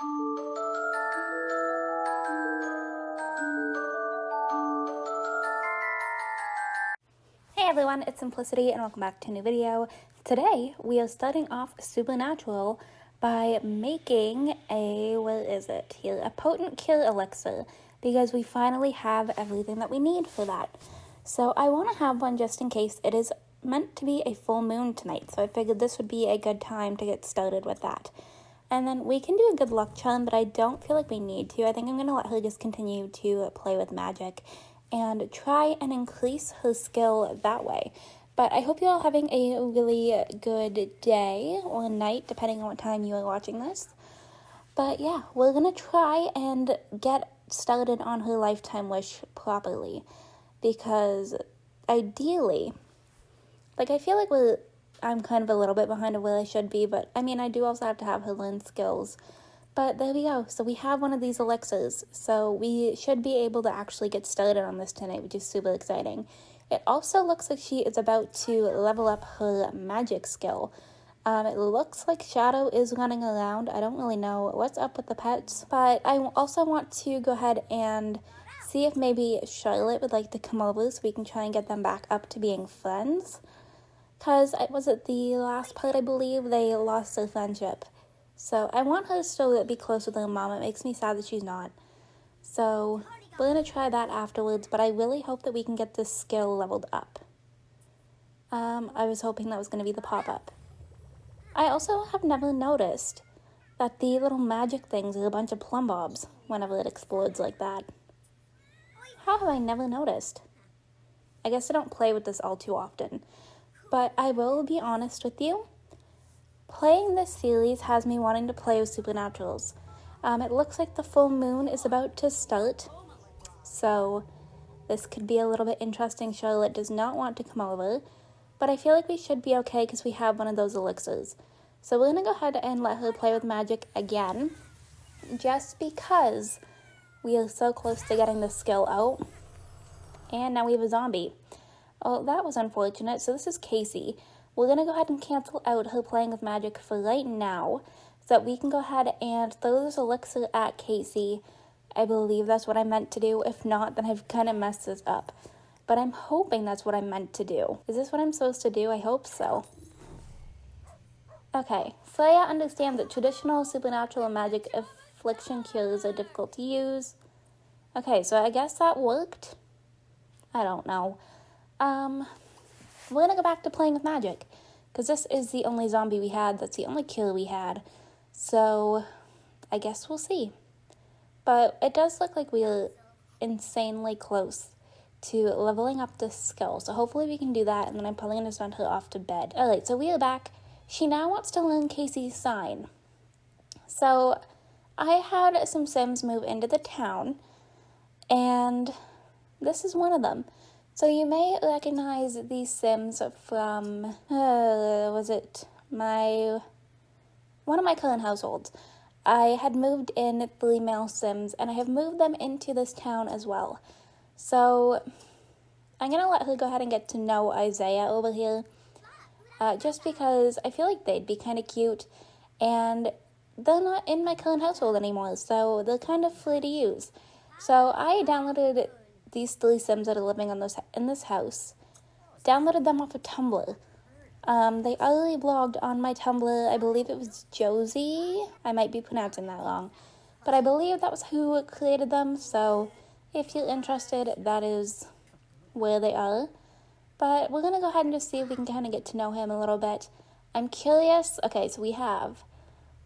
Hey everyone, it's Simplicity and welcome back to a new video. Today we are starting off Supernatural by making a potent cure elixir, because we finally have everything that we need for that. So I want to have one just in case. It is meant to be a full moon tonight, so I figured this would be a good time to get started with that. And then we can do a good luck charm, but I don't feel like we need to. I think I'm going to let her just continue to play with magic and try and increase her skill that way. But I hope you're all having a really good day or night, depending on what time you are watching this. But yeah, we're going to try and get started on her lifetime wish properly. Because ideally, I feel like I'm kind of a little bit behind of where I should be. But I mean, I do also have to have her learn skills. But there we go. So we have one of these elixirs. So we should be able to actually get started on this tonight, which is super exciting. It also looks like she is about to level up her magic skill. It looks like Shadow is running around. I don't really know what's up with the pets. But I also want to go ahead and see if maybe Charlotte would like to come over so we can try and get them back up to being friends. Because was it the last part, I believe, they lost their friendship. So I want her to still be close with her mom. It makes me sad that she's not. So we're going to try that afterwards, but I really hope that we can get this skill leveled up. I was hoping that was going to be the pop-up. I also have never noticed that the little magic things are a bunch of plumb bobs whenever it explodes like that. How have I never noticed? I guess I don't play with this all too often. But I will be honest with you. Playing this series has me wanting to play with Supernaturals. It looks like the full moon is about to start, so this could be a little bit interesting. Charlotte does not want to come over, but I feel like we should be okay because we have one of those elixirs. So we're going to go ahead and let her play with magic again, just because we are so close to getting this skill out. And now we have a zombie. Oh, that was unfortunate. So this is Casey. We're going to go ahead and cancel out her playing with magic for right now, so that we can go ahead and throw this elixir at Casey. I believe that's what I meant to do. If not, then I've kind of messed this up. But I'm hoping that's what I meant to do. Is this what I'm supposed to do? I hope so. Okay, Freya understands that traditional supernatural magic affliction cures are difficult to use. Okay, so I guess that worked. I don't know. We're going to go back to playing with magic, because this is the only zombie we had. That's the only kill we had. So I guess we'll see. But it does look like we're insanely close to leveling up this skill. So hopefully we can do that, and then I'm probably going to send her off to bed. Alright, so we are back. She now wants to learn Casey's sign. So I had some Sims move into the town, and this is one of them. So you may recognize these Sims from, one of my current households. I had moved in 3 male Sims, and I have moved them into this town as well. So I'm going to let her go ahead and get to know Isaiah over here, just because I feel like they'd be kind of cute, and they're not in my current household anymore, so they're kind of free to use. So I downloaded these 3 Sims that are living in this house, downloaded them off of Tumblr. They already blogged on my Tumblr. I believe it was Josie. I might be pronouncing that wrong, but I believe that was who created them. So if you're interested, that is where they are. But we're going to go ahead and just see if we can kind of get to know him a little bit. I'm curious. Okay, so we have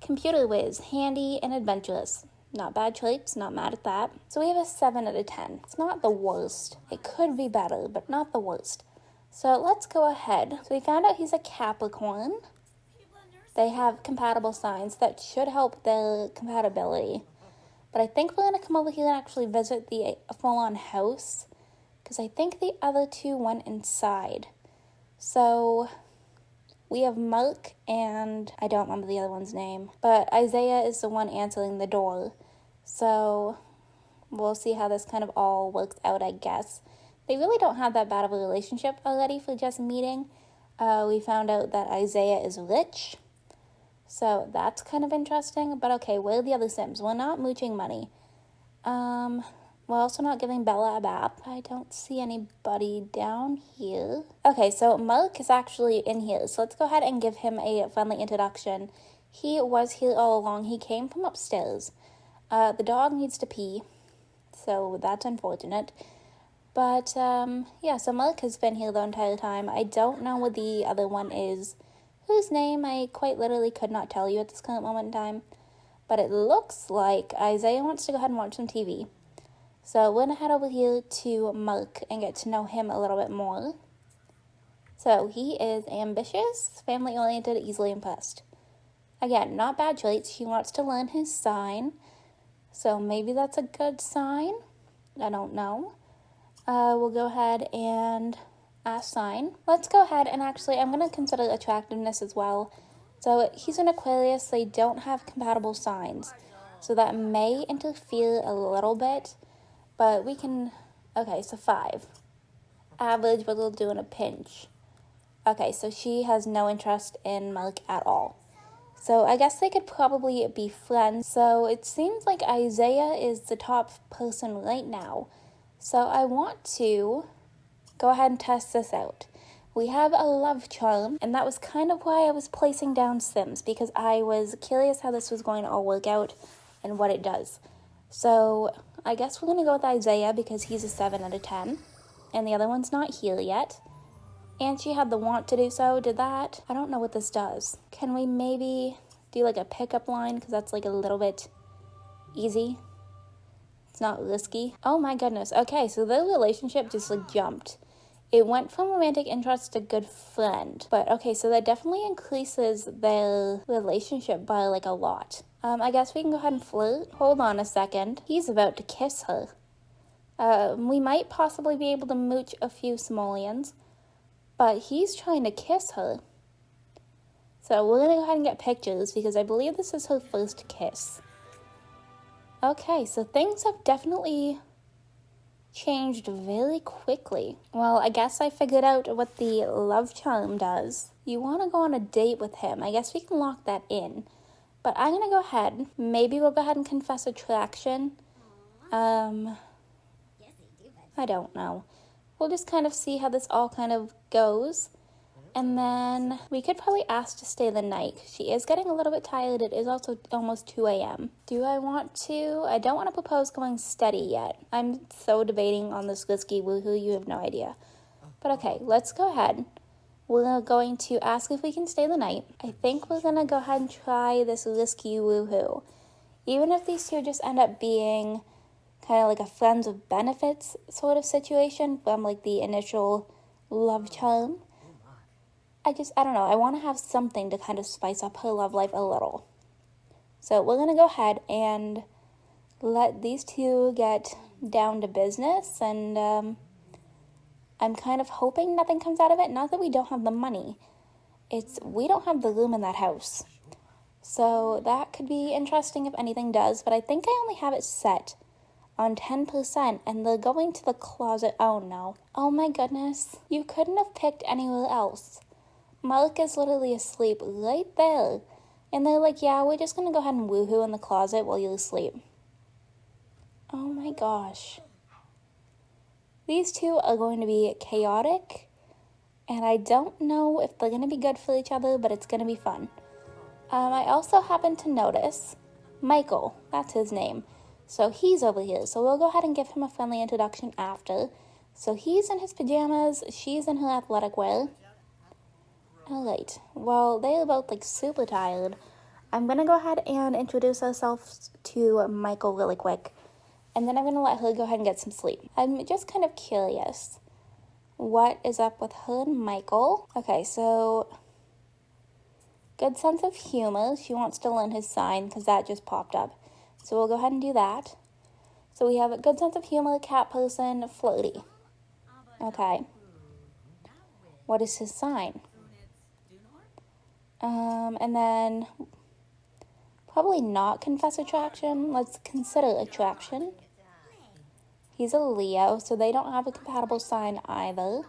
Computer Whiz, Handy, and Adventurous. Not bad traits, not mad at that. So we have a 7 out of 10. It's not the worst. It could be better, but not the worst. So let's go ahead. So we found out he's a Capricorn. They have compatible signs that should help their compatibility. But I think we're going to come over here and actually visit the full-on house, because I think the other 2 went inside. So we have Mark and I don't remember the other one's name, but Isaiah is the one answering the door. So we'll see how this kind of all works out, I guess. They really don't have that bad of a relationship already for just meeting. We found out that Isaiah is rich. So that's kind of interesting. But okay, where are the other Sims? We're not mooching money. We're also not giving Bella a bath. I don't see anybody down here. Okay, so Mark is actually in here. So let's go ahead and give him a friendly introduction. He was here all along. He came from upstairs. The dog needs to pee, so that's unfortunate. But, yeah, so Mark has been here the entire time. I don't know what the other one is, whose name I quite literally could not tell you at this current moment in time. But it looks like Isaiah wants to go ahead and watch some TV. So we're going to head over here to Mark and get to know him a little bit more. So he is ambitious, family-oriented, easily impressed. Again, not bad traits. He wants to learn his sign. So maybe that's a good sign. I don't know. We'll go ahead and ask sign. Let's go ahead and actually, I'm going to consider attractiveness as well. So he's an Aquarius. They don't have compatible signs. So that may interfere a little bit. But we can, okay, so 5. Average, but we'll do in a pinch. Okay, so she has no interest in Mark at all. So I guess they could probably be friends. So it seems like Isaiah is the top person right now. So I want to go ahead and test this out. We have a love charm, and that was kind of why I was placing down Sims, because I was curious how this was going to all work out and what it does. So I guess we're going to go with Isaiah because he's a 7 out of 10. And the other one's not here yet. And she had the want to do so. Did that? I don't know what this does. Can we maybe do like a pickup line? Because that's like a little bit easy. It's not risky. Oh my goodness. Okay, so their relationship just like jumped. It went from romantic interest to good friend. But okay, so that definitely increases their relationship by like a lot. I guess we can go ahead and flirt. Hold on a second. He's about to kiss her. We might possibly be able to mooch a few simoleons, but he's trying to kiss her. So we're going to go ahead and get pictures because I believe this is her first kiss. Okay, so things have definitely changed very quickly. Well, I guess I figured out what the love charm does. You want to go on a date with him. I guess we can lock that in. But I'm going to go ahead. Maybe we'll go ahead and confess attraction. I don't know. We'll just kind of see how this all kind of goes. And then we could probably ask to stay the night. She is getting a little bit tired. It is also almost 2 a.m. Do I want to? I don't want to propose going steady yet. I'm so debating on this risky woohoo. You have no idea. But okay, let's go ahead. We're going to ask if we can stay the night. I think we're going to go ahead and try this risky woohoo. Even if these two just end up being kind of like a friends with benefits sort of situation from like the initial love charm. I don't know. I want to have something to kind of spice up her love life a little. So we're going to go ahead and let these two get down to business. And I'm kind of hoping nothing comes out of it. Not that we don't have the money. We don't have the room in that house. So that could be interesting if anything does. But I think I only have it set on 10%. And they're going to the closet. Oh no. Oh my goodness. You couldn't have picked anywhere else. Mark is literally asleep right there. And they're like, yeah, we're just going to go ahead and woohoo in the closet while you're asleep. Oh my gosh. These two are going to be chaotic. And I don't know if they're going to be good for each other, but it's going to be fun. I also happen to notice Michael. That's his name. So he's over here. So we'll go ahead and give him a friendly introduction after. So he's in his pajamas. She's in her athletic wear. Alright, well, they are both, like, super tired. I'm going to go ahead and introduce ourselves to Michael really quick. And then I'm going to let her go ahead and get some sleep. I'm just kind of curious. What is up with her and Michael? Okay, so good sense of humor. She wants to learn his sign because that just popped up. So we'll go ahead and do that. So we have a good sense of humor, cat person, flirty. Okay. What is his sign? And then probably not confess attraction. Let's consider attraction. He's a Leo, so they don't have a compatible sign either.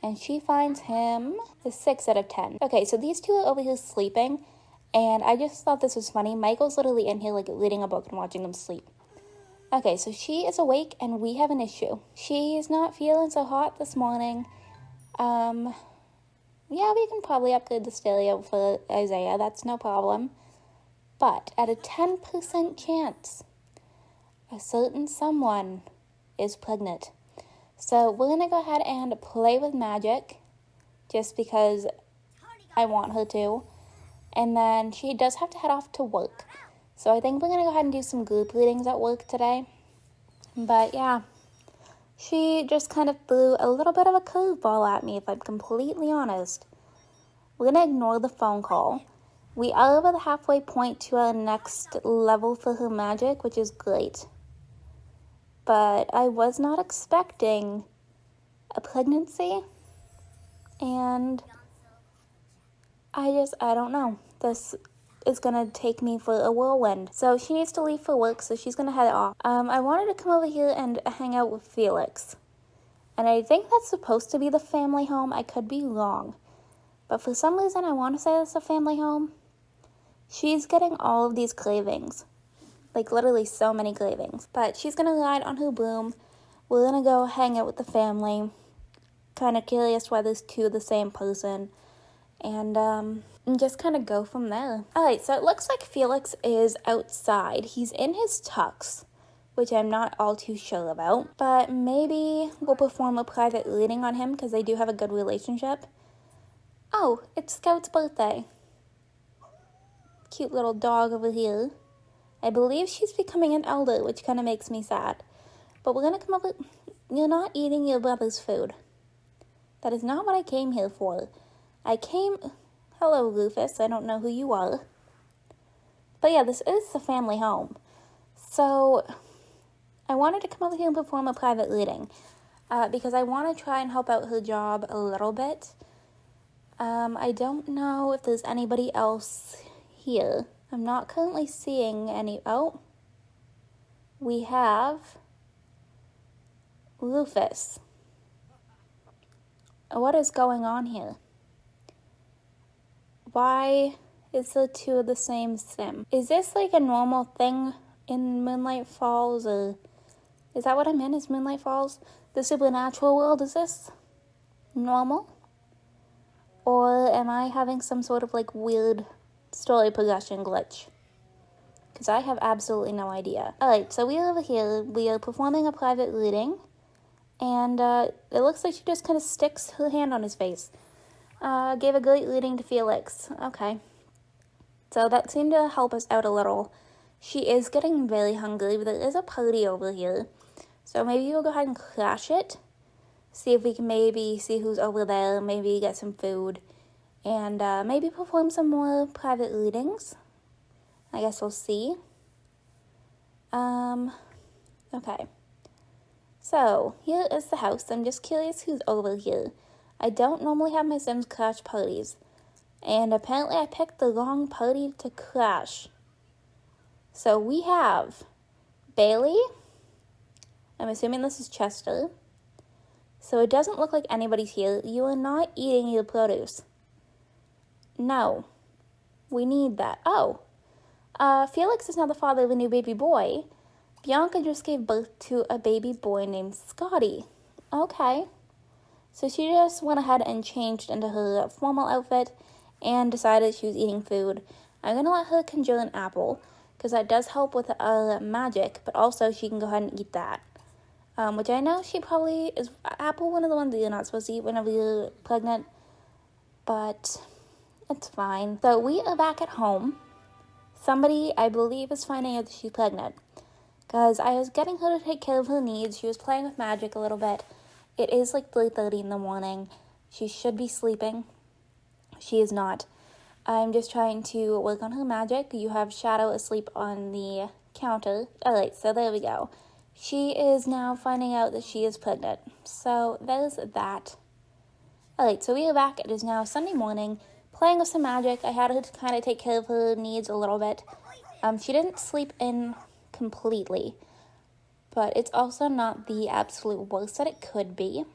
And she finds him a 6 out of 10. Okay, so these two are over here sleeping. And I just thought this was funny. Michael's literally in here, like, reading a book and watching them sleep. Okay, so she is awake, and we have an issue. She's not feeling so hot this morning. Yeah, we can probably upgrade the stereo for Isaiah. That's no problem. But at a 10% chance, a certain someone is pregnant. So we're going to go ahead and play with magic, just because I want her to. And then she does have to head off to work. So I think we're going to go ahead and do some group readings at work today. But yeah, she just kind of threw a little bit of a curveball at me, if I'm completely honest. We're going to ignore the phone call. We are over the halfway point to our next level for her magic, which is great. But I was not expecting a pregnancy. And I don't know. This is going to take me for a whirlwind. So she needs to leave for work, so she's going to head off. I wanted to come over here and hang out with Felix. And I think that's supposed to be the family home. I could be wrong. But for some reason, I want to say it's a family home. She's getting all of these cravings. Like, literally so many cravings. But she's going to ride on her broom. We're going to go hang out with the family. Kind of curious why there's two of the same person. And just kind of go from there. Alright, so it looks like Felix is outside. He's in his tux, which I'm not all too sure about. But maybe we'll perform a private reading on him, because they do have a good relationship. Oh, it's Scout's birthday. Cute little dog over here. I believe she's becoming an elder, which kind of makes me sad. But we're going to come up with... You're not eating your brother's food. That is not what I came here for. I came... Hello, Rufus. I don't know who you are. But yeah, this is the family home. So, I wanted to come over here and perform a private reading. Because I want to try and help out her job a little bit. I don't know if there's anybody else here. I'm not currently seeing any... Oh. We have... Rufus. What is going on here? Why is the two of the same sim? Is this like a normal thing in Moonlight Falls, or is that what I'm in? Is Moonlight Falls the supernatural world? Is this normal? Or am I having some sort of like weird story progression glitch? Because I have absolutely no idea. Alright, so we are over here. We are performing a private reading. And it looks like she just kind of sticks her hand on his face. Gave a great reading to Felix. Okay. So that seemed to help us out a little. She is getting very hungry, but there is a party over here. So maybe we'll go ahead and crash it. See if we can maybe see who's over there. Maybe get some food. And maybe perform some more private readings. I guess we'll see. Okay. So, here is the house. I'm just curious who's over here. I don't normally have my Sims crash parties. And apparently I picked the wrong party to crash. So we have Bailey. I'm assuming this is Chester. So it doesn't look like anybody's here. You are not eating your produce. No. We need that. Oh. Felix is now the father of a new baby boy. Bianca just gave birth to a baby boy named Scotty. Okay. So she just went ahead and changed into her formal outfit and decided she was eating food. I'm going to let her conjure an apple, because that does help with magic, but also she can go ahead and eat that. Which I know she probably is... Apple, one of the ones that you're not supposed to eat whenever you're pregnant. But it's fine. So we are back at home. Somebody, I believe, is finding out that she's pregnant. Because I was getting her to take care of her needs. She was playing with magic a little bit. It is like 3:30 in the morning. She should be sleeping. She is not. I'm just trying to work on her magic. You have Shadow asleep on the counter. Alright, so there we go. She is now finding out that she is pregnant. So there's that. Alright, so we are back. It is now Sunday morning. Playing with some magic. I had her to kind of take care of her needs a little bit. She didn't sleep in completely, but it's also not the absolute worst that it could be.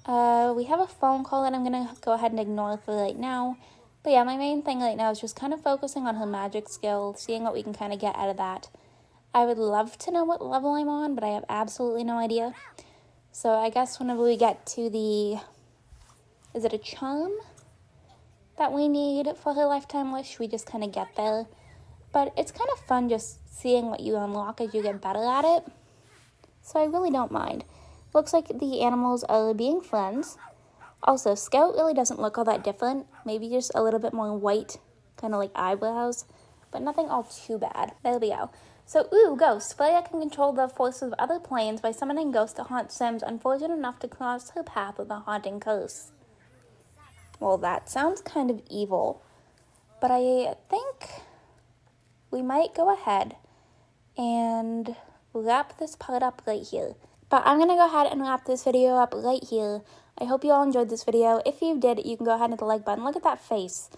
We have a phone call that I'm going to go ahead and ignore for right now, But yeah, my main thing right now is just kind of focusing on her magic skill, seeing what we can kind of get out of that. I would love to know what level I'm on, but I have absolutely no idea. So I guess whenever we get to the, is it a charm that we need for her lifetime wish, we just kind of get there. But it's kind of fun just seeing what you unlock as you get better at it. So I really don't mind. Looks like the animals are being friends. Also, Scout really doesn't look all that different. Maybe just a little bit more white, kind of like eyebrows, but nothing all too bad. There we go. So, ghosts. Freya can control the forces of other planes by summoning ghosts to haunt Sims unfortunate enough to cross her path with a haunting curse. Well, that sounds kind of evil, but I think we might go ahead and wrap this part up right here. But I'm going to go ahead and wrap this video up right here. I hope you all enjoyed this video. If you did, you can go ahead and hit the like button. Look at that face.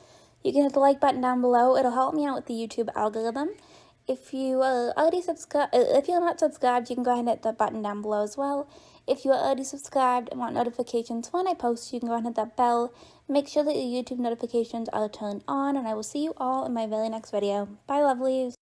You can hit the like button down below. It'll help me out with the YouTube algorithm. If you are already subscribed, if you're not subscribed, you can go ahead and hit the button down below as well. If you are already subscribed and want notifications when I post, you can go ahead and hit that bell. Make sure that your YouTube notifications are turned on, and I will see you all in my very next video. Bye, lovelies.